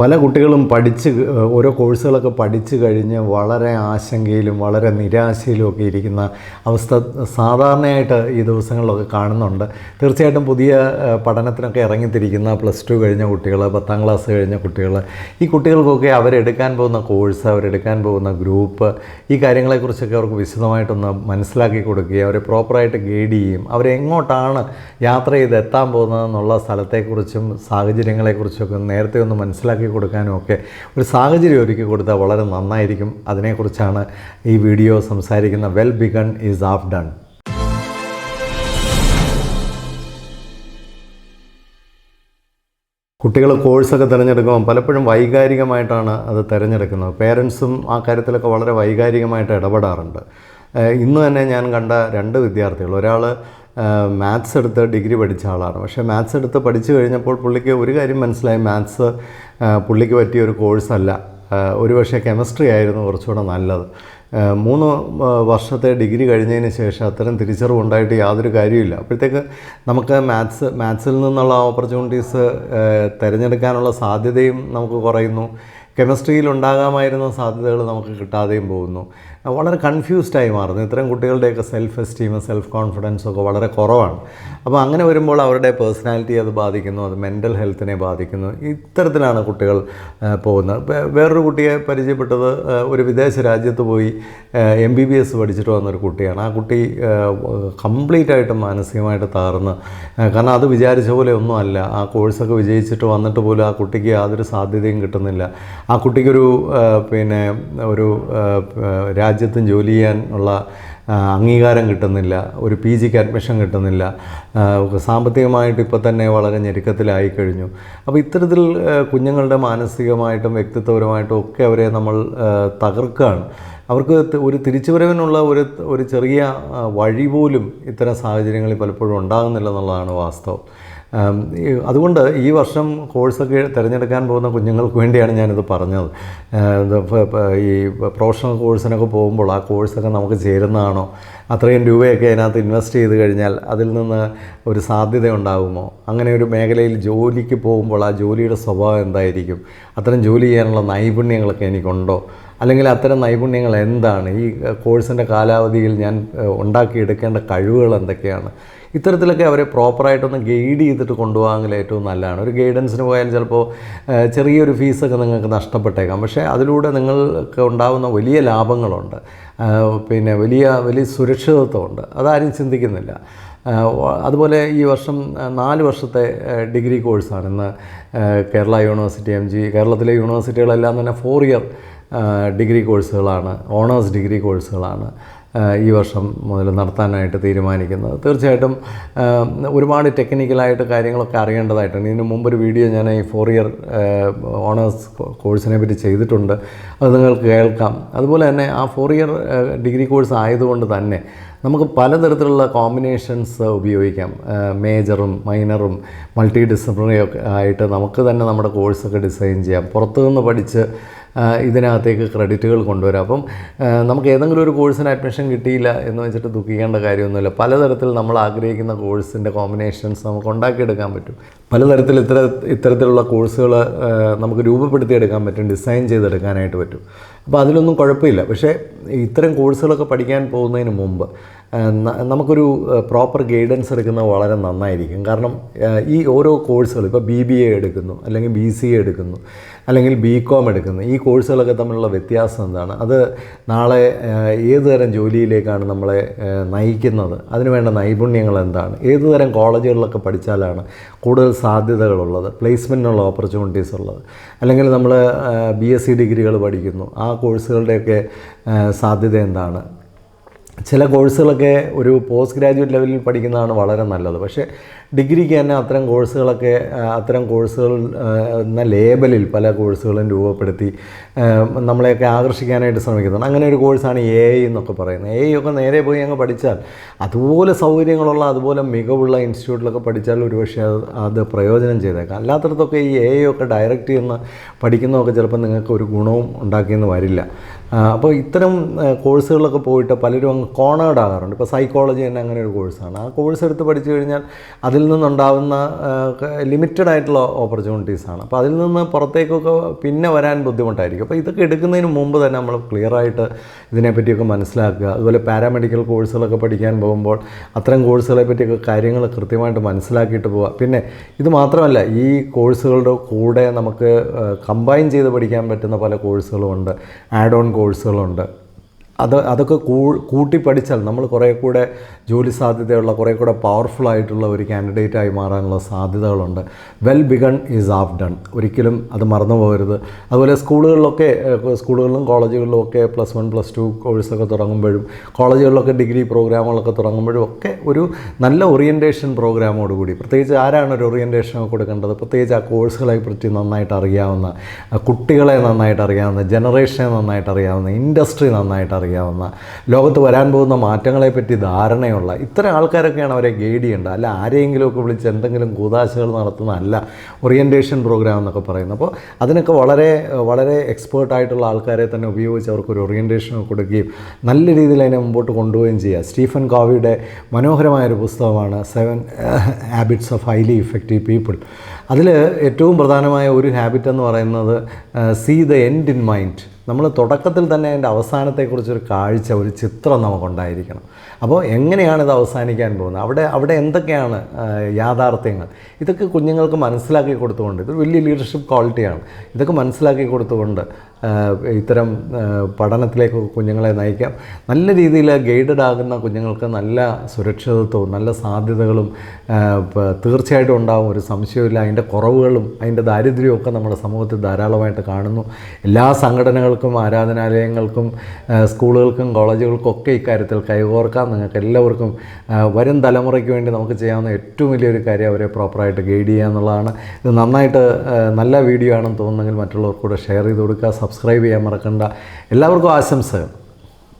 പല കുട്ടികളും ഓരോ കോഴ്സുകളൊക്കെ പഠിച്ചു കഴിഞ്ഞ് വളരെ ആശങ്കയിലും വളരെ നിരാശയിലുമൊക്കെ ഇരിക്കുന്ന അവസ്ഥ സാധാരണയായിട്ട് ഈ ദിവസങ്ങളിലൊക്കെ കാണുന്നുണ്ട്. തീർച്ചയായിട്ടും പുതിയ പഠനത്തിനൊക്കെ ഇറങ്ങിത്തിരിക്കുന്ന +2 കഴിഞ്ഞ കുട്ടികൾ, 10ാം ക്ലാസ് കഴിഞ്ഞ കുട്ടികൾ, ഈ കുട്ടികൾക്കൊക്കെ അവരെടുക്കാൻ പോകുന്ന കോഴ്സ്, അവരെടുക്കാൻ പോകുന്ന ഗ്രൂപ്പ്, ഈ കാര്യങ്ങളെക്കുറിച്ചൊക്കെ അവർക്ക് വിശദമായിട്ടൊന്ന് മനസ്സിലാക്കി കൊടുക്കുകയും അവരെ പ്രോപ്പറായിട്ട് ഗൈഡ് ചെയ്യുകയും അവരെങ്ങോട്ടാണ് യാത്ര ചെയ്ത് എത്താൻ പോകുന്നതെന്നുള്ള സ്ഥലത്തെക്കുറിച്ചും സാഹചര്യങ്ങളെക്കുറിച്ചൊക്കെ നേരത്തെ ഒന്ന് മനസ്സിലാക്കി കൊടുക്കാനും ഒക്കെ ഒരു സാഹചര്യം ഒരുക്കി കൊടുത്താൽ വളരെ നന്നായിരിക്കും. അതിനെക്കുറിച്ചാണ് ഈ വീഡിയോ സംസാരിക്കുന്ന. Well begun is half done. കുട്ടികൾ കോഴ്സൊക്കെ തിരഞ്ഞെടുക്കുമ്പോൾ പലപ്പോഴും വൈകാരികമായിട്ടാണ് അത് തിരഞ്ഞെടുക്കുന്നത്. പേരൻസും ആ കാര്യത്തിലൊക്കെ വളരെ വൈകാരികമായിട്ട് ഇടപെടാറുണ്ട്. ഇന്ന് തന്നെ ഞാൻ കണ്ട 2 വിദ്യാർത്ഥികൾ, ഒരാൾ മാത്സ് എടുത്ത് ഡിഗ്രി പഠിച്ച ആളാണ്. പക്ഷേ മാത്സ് എടുത്ത് പഠിച്ചു കഴിഞ്ഞപ്പോൾ പുള്ളിക്ക് ഒരു കാര്യം മനസ്സിലായി, മാത്സ് പുള്ളിക്ക് പറ്റിയ ഒരു കോഴ്സല്ല. ഒരുപക്ഷെ കെമിസ്ട്രി ആയിരുന്നു കുറച്ചുകൂടെ നല്ലത്. 3 വർഷത്തെ ഡിഗ്രി കഴിഞ്ഞതിന് ശേഷം അത്തരം തിരിച്ചറിവുണ്ടായിട്ട് യാതൊരു കാര്യമില്ല. അപ്പോഴത്തേക്ക് നമുക്ക് മാത്സിൽ നിന്നുള്ള ഓപ്പർച്യൂണിറ്റീസ് തിരഞ്ഞെടുക്കാനുള്ള സാധ്യതയും നമുക്ക് കുറയുന്നു. കെമിസ്ട്രിയിൽ ഉണ്ടാകാമായിരുന്ന സാധ്യതകൾ നമുക്ക് കിട്ടാതെയും പോകുന്നു. വളരെ കൺഫ്യൂസ്ഡായി മാറുന്നു. ഇത്തരം കുട്ടികളുടെയൊക്കെ സെൽഫ് എസ്റ്റീം, സെൽഫ് കോൺഫിഡൻസൊക്കെ വളരെ കുറവാണ്. അപ്പോൾ അങ്ങനെ വരുമ്പോൾ അവരുടെ പേഴ്സണാലിറ്റി അത് ബാധിക്കുന്നു, അത് മെൻ്റൽ ഹെൽത്തിനെ ബാധിക്കുന്നു. ഇത്തരത്തിലാണ് കുട്ടികൾ പോകുന്നത്. വേറൊരു കുട്ടിയെ പരിചയപ്പെട്ടത് ഒരു വിദേശ രാജ്യത്ത് പോയി MBBS പഠിച്ചിട്ട് വന്നൊരു കുട്ടിയാണ്. ആ കുട്ടി കംപ്ലീറ്റായിട്ടും മാനസികമായിട്ട് തകർന്ന്, കാരണം അത് വിചാരിച്ച പോലെ ഒന്നും അല്ല. ആ കോഴ്സൊക്കെ വിജയിച്ചിട്ട് വന്നിട്ട് പോലും ആ കുട്ടിക്ക് യാതൊരു സാധ്യതയും കിട്ടുന്നില്ല. ആ കുട്ടിക്കൊരു ഒരു രാജ്യത്തും ജോലി ചെയ്യാൻ ഉള്ള അംഗീകാരം കിട്ടുന്നില്ല, ഒരു PGക്ക് അഡ്മിഷൻ കിട്ടുന്നില്ല, സാമ്പത്തികമായിട്ട് ഇപ്പോൾ തന്നെ വളരെ ഞെരുക്കത്തിലായി കഴിഞ്ഞു. അപ്പോൾ ഇത്തരത്തിൽ കുഞ്ഞുങ്ങളുടെ മാനസികമായിട്ടും വ്യക്തിത്വപരമായിട്ടും ഒക്കെ അവരെ നമ്മൾ തകർക്കുകയാണ്. അവർക്ക് ഒരു തിരിച്ചുവരവിനുള്ള ഒരു ചെറിയ വഴി പോലും ഇത്തരം സാഹചര്യങ്ങളിൽ പലപ്പോഴും ഉണ്ടാകുന്നില്ല എന്നുള്ളതാണ് വാസ്തവം. അതുകൊണ്ട് ഈ വർഷം കോഴ്സൊക്കെ തിരഞ്ഞെടുക്കാൻ പോകുന്ന കുഞ്ഞുങ്ങൾക്ക് വേണ്ടിയാണ് ഞാനിത് പറഞ്ഞത്. ഈ പ്രൊഫഷണൽ കോഴ്സിനൊക്കെ പോകുമ്പോൾ ആ കോഴ്സൊക്കെ നമുക്ക് ചേരുന്നതാണോ, അത്രയും രൂപയൊക്കെ അതിനകത്ത് ഇൻവെസ്റ്റ് ചെയ്ത് കഴിഞ്ഞാൽ അതിൽ നിന്ന് ഒരു സാധ്യത ഉണ്ടാകുമോ, അങ്ങനെ ഒരു മേഖലയിൽ ജോലിക്ക് പോകുമ്പോൾ ആ ജോലിയുടെ സ്വഭാവം എന്തായിരിക്കും, അത്തരം ജോലി ചെയ്യാനുള്ള നൈപുണ്യങ്ങളൊക്കെ എനിക്കുണ്ടോ, അല്ലെങ്കിൽ അത്തരം നൈപുണ്യങ്ങൾ എന്താണ്, ഈ കോഴ്സിൻ്റെ കാലാവധിയിൽ ഞാൻ ഉണ്ടാക്കിയെടുക്കേണ്ട കഴിവുകൾ എന്തൊക്കെയാണ്, ഇത്തരത്തിലൊക്കെ അവരെ പ്രോപ്പറായിട്ടൊന്ന് ഗൈഡ് ചെയ്തിട്ട് കൊണ്ടുപോകാമെങ്കിൽ ഏറ്റവും നല്ലതാണ്. ഒരു ഗൈഡൻസിന് പോയാൽ ചിലപ്പോൾ ചെറിയൊരു ഫീസൊക്കെ നിങ്ങൾക്ക് നഷ്ടപ്പെട്ടേക്കാം, പക്ഷേ അതിലൂടെ നിങ്ങൾക്ക് ഉണ്ടാകുന്ന വലിയ ലാഭങ്ങളുണ്ട്, വലിയ സുരക്ഷിതത്വമുണ്ട്. അതാരും ചിന്തിക്കുന്നില്ല. അതുപോലെ ഈ വർഷം 4 വർഷത്തെ ഡിഗ്രി കോഴ്സാണ് ഇന്ന് കേരള യൂണിവേഴ്സിറ്റി, MG, കേരളത്തിലെ യൂണിവേഴ്സിറ്റികളെല്ലാം തന്നെ 4 ഇയർ ഡിഗ്രി കോഴ്സുകളാണ്, ഓണേഴ്സ് ഡിഗ്രി കോഴ്സുകളാണ് ഈ വർഷം മുതൽ നടത്താനായിട്ട് തീരുമാനിക്കുന്നത്. തീർച്ചയായിട്ടും ഒരുപാട് ടെക്നിക്കലായിട്ട് കാര്യങ്ങളൊക്കെ അറിയേണ്ടതായിട്ടുണ്ട്. ഇതിന് മുമ്പൊരു വീഡിയോ ഞാൻ ഈ 4 ഇയർ ഓണേഴ്സ് കോഴ്സിനെ പറ്റി ചെയ്തിട്ടുണ്ട്, അത് നിങ്ങൾക്ക് കേൾക്കാം. അതുപോലെ തന്നെ ആ 4 ഇയർ ഡിഗ്രി കോഴ്സ് ആയതുകൊണ്ട് തന്നെ നമുക്ക് പലതരത്തിലുള്ള കോമ്പിനേഷൻസ് ഉപയോഗിക്കാം. മേജറും മൈനറും മൾട്ടി ഡിസിപ്ലിനറി ഒക്കെ ആയിട്ട് നമുക്ക് തന്നെ നമ്മുടെ കോഴ്സൊക്കെ ഡിസൈൻ ചെയ്യാം. പുറത്തുനിന്ന് പഠിച്ച് ഇതിനകത്തേക്ക് ക്രെഡിറ്റുകൾ കൊണ്ടുവരാം. അപ്പം നമുക്ക് ഏതെങ്കിലും ഒരു കോഴ്സിന് അഡ്മിഷൻ കിട്ടിയില്ല എന്ന് വെച്ചിട്ട് ദുഃഖിക്കേണ്ട കാര്യമൊന്നുമില്ല. പലതരത്തിൽ നമ്മൾ ആഗ്രഹിക്കുന്ന കോഴ്സിൻ്റെ കോമ്പിനേഷൻസ് നമുക്ക് ഉണ്ടാക്കിയെടുക്കാൻ പറ്റും. പലതരത്തിൽ ഇത്തരത്തിലുള്ള കോഴ്സുകൾ നമുക്ക് രൂപപ്പെടുത്തിയെടുക്കാൻ പറ്റും, ഡിസൈൻ ചെയ്തെടുക്കാനായിട്ട് പറ്റും. അപ്പോൾ അതിലൊന്നും കുഴപ്പമില്ല. പക്ഷേ ഇത്തരം കോഴ്സുകളൊക്കെ പഠിക്കാൻ പോകുന്നതിന് മുമ്പ് നമുക്കൊരു പ്രോപ്പർ ഗൈഡൻസ് എടുക്കുന്നത് വളരെ നന്നായിരിക്കും. കാരണം ഈ ഓരോ കോഴ്സുകൾ, ഇപ്പോൾ BBA എടുക്കുന്നു, അല്ലെങ്കിൽ BCA എടുക്കുന്നു, അല്ലെങ്കിൽ BCom എടുക്കുന്നു, ഈ കോഴ്സുകളൊക്കെ തമ്മിലുള്ള വ്യത്യാസം എന്താണ്, അത് നാളെ ഏത് തരം ജോലിയിലേക്കാണ് നമ്മളെ നയിക്കുന്നത്, അതിനുവേണ്ട നൈപുണ്യങ്ങൾ എന്താണ്, ഏത് തരം കോളേജുകളിലൊക്കെ പഠിച്ചാലാണ് കൂടുതൽ സാധ്യതകളുള്ളത്, പ്ലേസ്മെൻറ്റിനുള്ള ഓപ്പർച്യൂണിറ്റീസ് ഉള്ളത്, അല്ലെങ്കിൽ നമ്മൾ BSc ഡിഗ്രികൾ പഠിക്കുന്നു, ആ കോഴ്സുകളുടെയൊക്കെ സാധ്യത എന്താണ്. ചില കോഴ്സുകളൊക്കെ ഒരു പോസ്റ്റ് ഗ്രാജുവേറ്റ് ലെവലിൽ പഠിക്കുന്നതാണ് വളരെ നല്ലത്. പക്ഷേ ഡിഗ്രിക്ക് തന്നെ അത്തരം കോഴ്സുകൾ എന്ന ലേബലിൽ പല കോഴ്സുകളും രൂപപ്പെടുത്തി നമ്മളെയൊക്കെ ആകർഷിക്കാനായിട്ട് ശ്രമിക്കുന്നുണ്ട്. അങ്ങനെ ഒരു കോഴ്സാണ് AI എന്നൊക്കെ പറയുന്നത്. AI ഒക്കെ നേരെ പോയി അങ്ങ് പഠിച്ചാൽ, അതുപോലെ സൗകര്യങ്ങളുള്ള, അതുപോലെ മികവുള്ള ഇൻസ്റ്റിറ്റ്യൂട്ടിലൊക്കെ പഠിച്ചാൽ ഒരുപക്ഷെ അത് പ്രയോജനം ചെയ്തേക്കാം. അല്ലാത്തടത്തൊക്കെ ഈ AI ഒക്കെ ഡയറക്റ്റ് ചെയ്യുന്ന പഠിക്കുന്നതൊക്കെ ചിലപ്പോൾ നിങ്ങൾക്ക് ഒരു ഗുണവും ഉണ്ടാക്കിയെന്ന് വരില്ല. അപ്പോൾ ഇത്തരം കോഴ്സുകളിലൊക്കെ പോയിട്ട് പലരും അങ്ങ് കോണേർഡ് ആകാറുണ്ട്. ഇപ്പോൾ സൈക്കോളജി തന്നെ അങ്ങനെ ഒരു കോഴ്സാണ്. ആ കോഴ്സ് എടുത്ത് പഠിച്ചു കഴിഞ്ഞാൽ അതിൽ നിന്നുണ്ടാകുന്ന ലിമിറ്റഡ് ആയിട്ടുള്ള ഓപ്പർച്യൂണിറ്റീസാണ്. അപ്പോൾ അതിൽ നിന്ന് പുറത്തേക്കൊക്കെ പിന്നെ വരാൻ ബുദ്ധിമുട്ടായിരിക്കും. അപ്പോൾ ഇതൊക്കെ എടുക്കുന്നതിന് മുമ്പ് തന്നെ നമ്മൾ ക്ലിയറായിട്ട് ഇതിനെപ്പറ്റിയൊക്കെ മനസ്സിലാക്കുക. അതുപോലെ പാരാമെഡിക്കൽ കോഴ്സുകളൊക്കെ പഠിക്കാൻ പോകുമ്പോൾ അത്തരം കോഴ്സുകളെ പറ്റിയൊക്കെ കാര്യങ്ങൾ കൃത്യമായിട്ട് മനസ്സിലാക്കിയിട്ട് പോവുക. പിന്നെ ഇത് മാത്രമല്ല, ഈ കോഴ്സുകളുടെ കൂടെ നമുക്ക് കമ്പൈൻ ചെയ്ത് പഠിക്കാൻ പറ്റുന്ന പല കോഴ്സുകളുമുണ്ട്, ആഡ് ഓൺ കോഴ്സുകളുണ്ട്. അതൊക്കെ കൂട്ടി പഠിച്ചാൽ നമ്മൾ കുറേ കൂടെ ജോലി സാധ്യതയുള്ള, കുറേ കൂടെ പവർഫുള്ളായിട്ടുള്ള ഒരു കാൻഡിഡേറ്റായി മാറാനുള്ള സാധ്യതകളുണ്ട്. Well begun is half done. ഒരിക്കലും അത് മറന്നു പോകരുത്. അതുപോലെ സ്കൂളുകളിലും കോളേജുകളിലും ഒക്കെ +1 +2 കോഴ്സൊക്കെ തുടങ്ങുമ്പോഴും കോളേജുകളിലൊക്കെ ഡിഗ്രി പ്രോഗ്രാമുകളൊക്കെ തുടങ്ങുമ്പോഴും ഒക്കെ ഒരു നല്ല ഓറിയൻറ്റേഷൻ പ്രോഗ്രാമോടുകൂടി, പ്രത്യേകിച്ച് ആരാണ് ഒരു ഓറിയൻറ്റേഷൻ കൊടുക്കേണ്ടത്, പ്രത്യേകിച്ച് ആ കോഴ്സുകളെ പറ്റി നന്നായിട്ട് അറിയാവുന്ന, കുട്ടികളെ നന്നായിട്ട് അറിയാവുന്ന, ജനറേഷനെ നന്നായിട്ട് അറിയാവുന്ന, ഇൻഡസ്ട്രി നന്നായിട്ട് അറിയാവുന്ന, ലോകത്ത് വരാൻ പോകുന്ന മാറ്റങ്ങളെപ്പറ്റി ധാരണയുള്ള ഇത്തരം ആൾക്കാരൊക്കെയാണ് അവരെ ഗൈഡ് ചെയ്യേണ്ടത്. അല്ല ആരെയെങ്കിലുമൊക്കെ വിളിച്ച് എന്തെങ്കിലും കൂതാശകൾ നടത്തുന്നതല്ല ഓറിയൻറ്റേഷൻ പ്രോഗ്രാം എന്നൊക്കെ പറയുന്നത്. അപ്പോൾ അതിനൊക്കെ വളരെ വളരെ എക്സ്പേർട്ടായിട്ടുള്ള ആൾക്കാരെ തന്നെ ഉപയോഗിച്ച് അവർക്കൊരു ഓറിയൻറ്റേഷൻ കൊടുക്കുകയും നല്ല രീതിയിൽ അതിനെ മുമ്പോട്ട് കൊണ്ടുപോവുകയും ചെയ്യുക. സ്റ്റീഫൻ കോവിയുടെ മനോഹരമായൊരു പുസ്തകമാണ് 7 habits of highly effective people. അതിൽ ഏറ്റവും പ്രധാനമായ ഒരു ഹാബിറ്റ് എന്ന് പറയുന്നത് see the end in mind. നമ്മൾ തുടക്കത്തിൽ തന്നെ അതിൻ്റെ അവസാനത്തെക്കുറിച്ചൊരു കാഴ്ച, ഒരു ചിത്രം നമുക്കുണ്ടായിരിക്കണം. അപ്പോൾ എങ്ങനെയാണ് ഇത് അവസാനിക്കാൻ പോകുന്നത്, അവിടെ എന്തൊക്കെയാണ് യാഥാർത്ഥ്യങ്ങൾ, ഇതൊക്കെ കുഞ്ഞുങ്ങൾക്ക് മനസ്സിലാക്കി കൊടുത്തുകൊണ്ട്, ഇത് വലിയ ലീഡർഷിപ്പ് ക്വാളിറ്റിയാണ്. ഇതൊക്കെ മനസ്സിലാക്കി കൊടുത്തുകൊണ്ട് ഇത്തരം പഠനത്തിലേക്ക് കുഞ്ഞുങ്ങളെ നയിക്കാം. നല്ല രീതിയിൽ ഗൈഡഡ് ആകുന്ന കുഞ്ഞുങ്ങൾക്ക് നല്ല സുരക്ഷിതത്വവും നല്ല സാധ്യതകളും തീർച്ചയായിട്ടും ഉണ്ടാകും, ഒരു സംശയമില്ല. അതിൻ്റെ കുറവുകളും അതിൻ്റെ ദാരിദ്ര്യവും ഒക്കെ നമ്മുടെ സമൂഹത്തിൽ ധാരാളമായിട്ട് കാണുന്നു. എല്ലാ സംഘടനകൾക്കും, ആരാധനാലയങ്ങൾക്കും, സ്കൂളുകൾക്കും, കോളേജുകൾക്കും ഒക്കെ ഇക്കാര്യത്തിൽ കൈകോർക്കാം. നിങ്ങൾക്ക് എല്ലാവർക്കും വരും തലമുറയ്ക്ക് വേണ്ടി നമുക്ക് ചെയ്യാവുന്ന ഏറ്റവും വലിയൊരു കാര്യം അവരെ പ്രോപ്പറായിട്ട് ഗൈഡ് ചെയ്യുക എന്നുള്ളതാണ്. ഇത് നന്നായിട്ട് നല്ല വീഡിയോ ആണെന്ന് തോന്നുന്നെങ്കിൽ മറ്റുള്ളവർക്കൂടെ ഷെയർ ചെയ്ത് കൊടുക്കുക. സബ്സ്ക്രൈബ് ചെയ്യാൻ മറക്കണ്ട. എല്ലാവർക്കും ആശംസകൾ.